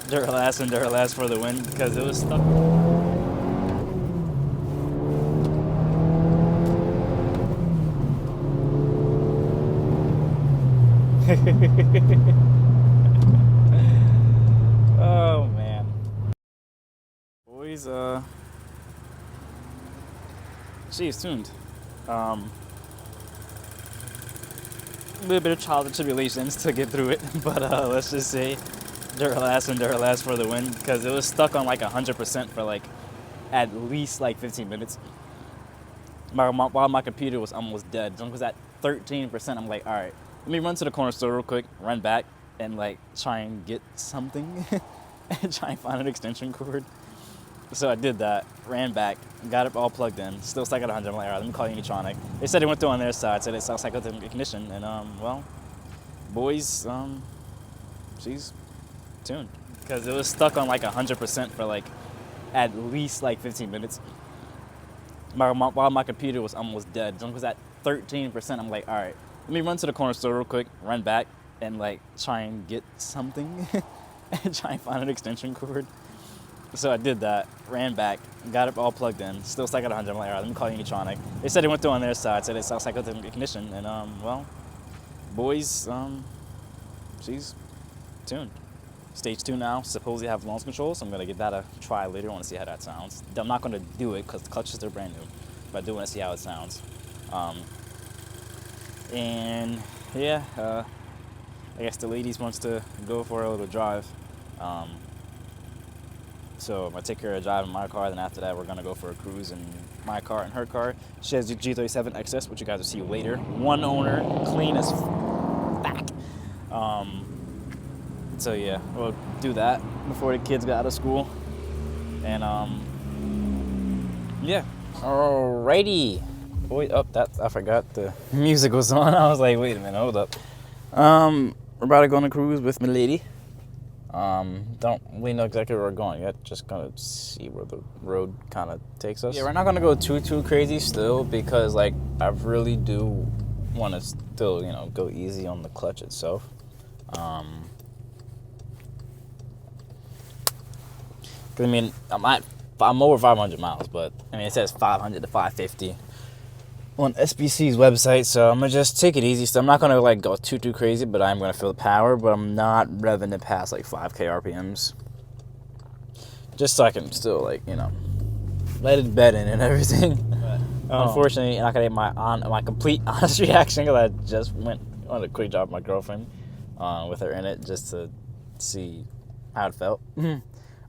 Duralast and Duralast for the win because it was stuck. Oh man, boys, she's tuned. A little bit of trials and tribulations to get through it, but let's just say Duralast and Duralast for the win because it was stuck on like 100% for like at least like 15 minutes. While my computer was almost dead, it was at 13%. I'm like, all right, let me run to the corner store real quick, run back, and like try and get something, and try and find an extension cord. So I did that, ran back, got it all plugged in, still stuck at 100. I'm like, all right, let me call Unitronic. They said it went through on their side, said it sounds like with the ignition, and well, boys, she's tuned because it was stuck on like 100% for like at least like 15 minutes. While my computer was almost dead, it was at 13%. I'm like, all right, let me run to the corner store real quick, run back, and like try and get something, and try and find an extension cord. So I did that, ran back, got it all plugged in, still stuck at 100. I'm like, all right, let me call Unitronic. They said it went through on their side, said it sounds like with the ignition, and well, boys, she's tuned. Stage 2 now, supposedly have launch control, so I'm gonna give that a try later. I wanna see how that sounds. I'm not gonna do it because the clutches are brand new, but I do wanna see how it sounds. And yeah, I guess the ladies wants to go for a little drive. So I'm gonna take her a drive in my car, then after that we're gonna go for a cruise in my car and her car. She has the G37 XS, which you guys will see later. One owner, clean as fuck. So yeah, we'll do that before the kids got out of school. And yeah. Alrighty. Boy, I forgot the music was on. I was like, wait a minute, hold up. We're about to go on a cruise with my lady. Don't we know exactly where we're going yet, just gonna see where the road kind of takes us. Yeah, we're not gonna go too crazy still because like I really do want to still, you know, go easy on the clutch itself. Cause I mean, I'm over 500 miles, but I mean it says 500 to 550 on SBC's website, so I'm gonna just take it easy. So I'm not gonna like go too crazy, but I'm gonna feel the power. But I'm not revving it past like 5K RPMs, just so I can still like, you know, let it bed in and everything. Unfortunately, I'm not gonna get my complete honest reaction because I just went on a quick drive with my girlfriend with her in it just to see how it felt.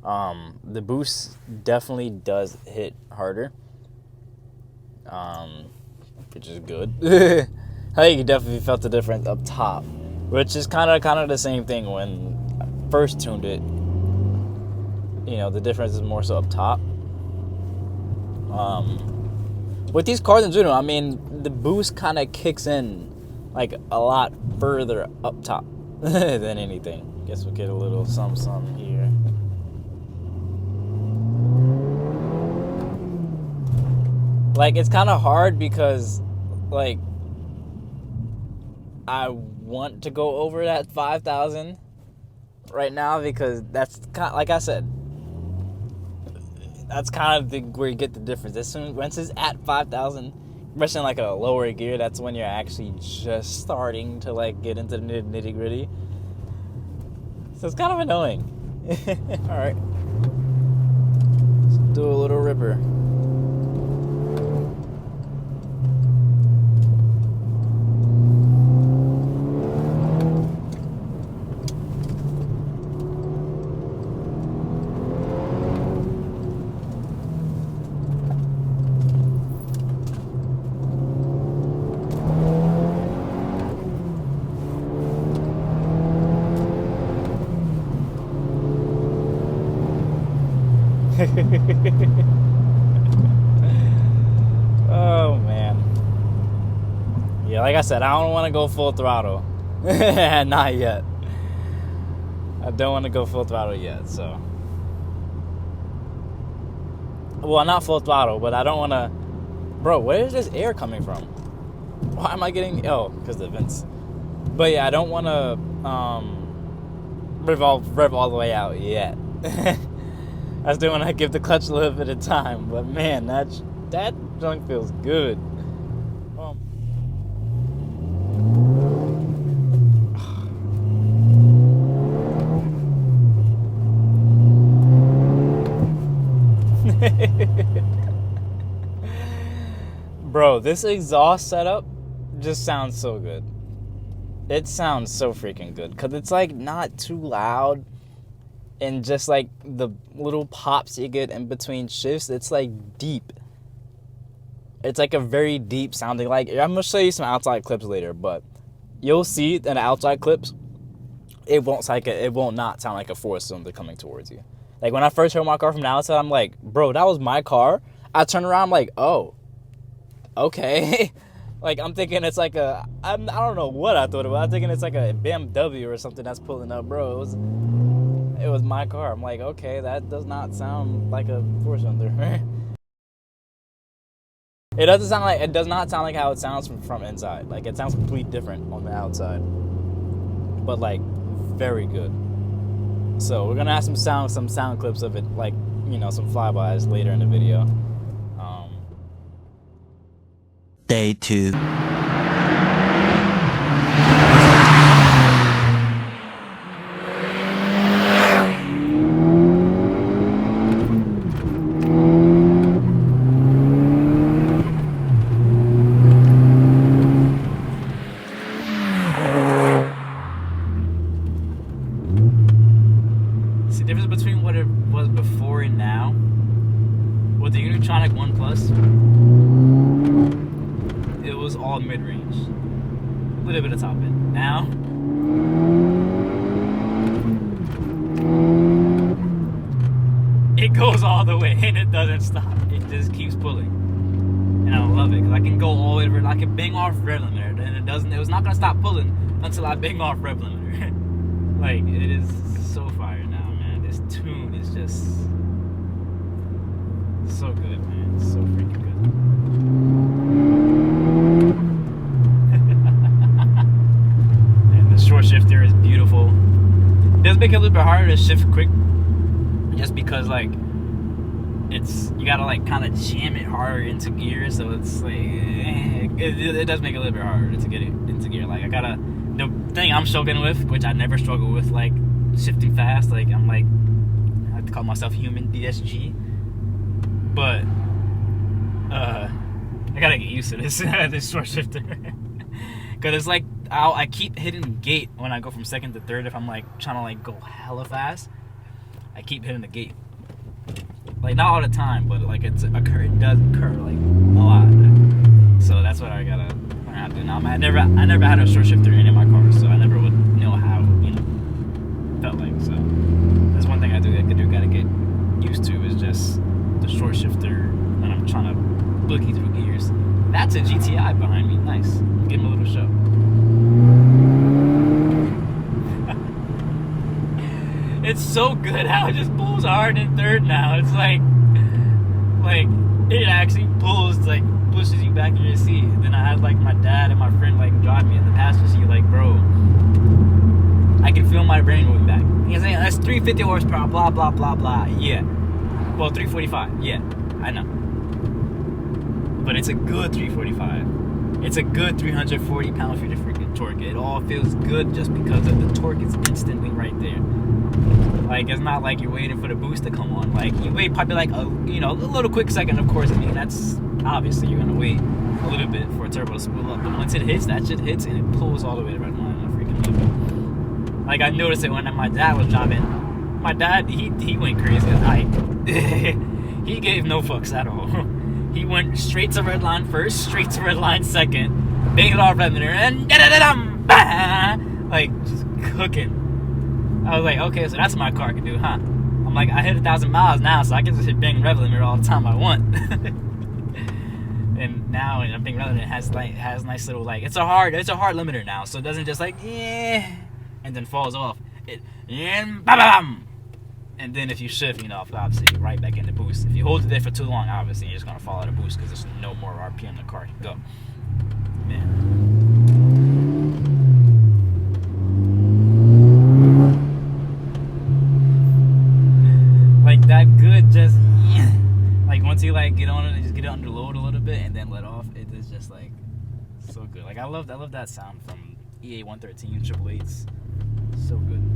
The boost definitely does hit harder, which is good. I think you definitely felt the difference up top, which is kind of the same thing when I first tuned it. You know, the difference is more so up top. With these cars in general, I mean, the boost kind of kicks in like a lot further up top than anything. Guess we'll get a little some here. Like, it's kind of hard because, like, I want to go over that 5,000 right now because that's kind of, like I said, that's kind of where you get the difference. Once it's at 5,000, especially in like a lower gear, that's when you're actually just starting to like get into the nitty gritty. So it's kind of annoying. All right, let's do a little ripper. Oh man, yeah, like I said, I don't want to go full throttle. Not yet. I don't want to go full throttle yet, so, well, not full throttle, but I don't want to. Bro, where is this air coming from? Why am I getting, because the vents. But yeah, I don't want to rev all the way out yet. I still want to give the clutch a little bit of time, but man, that junk feels good. Bro, this exhaust setup just sounds so good. It sounds so freaking good because it's like not too loud, and just like the little pops you get in between shifts, it's like deep. It's like a very deep sounding, like, I'm gonna show you some outside clips later, but you'll see in the outside clips it won't not sound like a 4-cylinder coming towards you. Like when I first heard my car from the outside, I'm like, bro, that was my car. I turn around, I'm like, oh, okay. Like, I'm thinking it's like I don't know what I thought it was. I'm thinking it's like a BMW or something that's pulling up, bro. It was my car. I'm like, okay, that does not sound like a 4-cylinder. It does not sound like how it sounds from inside. Like, it sounds completely different on the outside, but like very good. So we're gonna have some sound clips of it, like, you know, some flybys later in the video. Day 2. See the difference between what it was before and now? With the Unitronic 1 Plus, it was all mid-range, a little bit of top end. Now, it goes all the way and it doesn't stop. It just keeps pulling, and I love it because I can go all the way over. I can bang off rev limiter, and it was not gonna stop pulling until I bang off rev limiter. Like, it is so fire now, man. This tune is just so good, man. It's so freaking good. Short shifter is beautiful. It does make it a little bit harder to shift quick, just because like you gotta like kind of jam it harder into gear. So it's like it does make it a little bit harder to get it into gear. Like the thing I'm struggling with, which I never struggle with, like shifting fast. Like I have to call myself human DSG, but I gotta get used to this this short shifter. Cause it's like I keep hitting gate when I go from second to third. If I'm like trying to like go hella fast, I keep hitting the gate. Like not all the time, but like it does occur like a lot. So that's what I gotta learn how to do now. I never had a short shifter in any of my cars, so I never would know how it felt like. So that's one thing I gotta get used to, is just the short shifter when I'm trying to boogie through gears. That's a GTI behind me. Nice. Give him a little show. It's so good how it just pulls hard in third now. It's like it actually pushes you back in your seat. And then I had like my dad and my friend like drive me in the passenger seat. Like, bro, I can feel my brain moving back. He's saying that's 350 horsepower, blah blah blah blah. Yeah. Well, 345. Yeah, I know. But it's a good 345. It's a good 340 pound-feet of freaking torque. It all feels good just because of the torque is instantly right there. Like, it's not like you're waiting for the boost to come on. Like, you wait probably like a little quick second, of course. I mean, that's obviously you're gonna wait a little bit for a turbo to spool up. But once it hits, that shit hits and it pulls all the way to the red line. I freaking love it. Like, I noticed it when my dad was driving. My dad, he went crazy. He gave no fucks at all. He went straight to red line first, straight to red line second, banged it off red limiter, and like just cooking. I was like, okay, so that's what my car can do, huh? I'm like, I hit 1,000 miles now, so I can just hit bang rev limiter all the time I want. And now, bang rev limiter has nice little, like, it's a hard limiter now, so it doesn't just like and then falls off. And then if you shift, obviously you're right back in the boost. If you hold it there for too long, obviously you're just gonna fall out of boost because there's no more RPM the car can go. Man. 1 that good. Just like once you like get on it and just get it under load a little bit and then let off, it is just like so good. Like I love that sound from EA 113 888s. So good.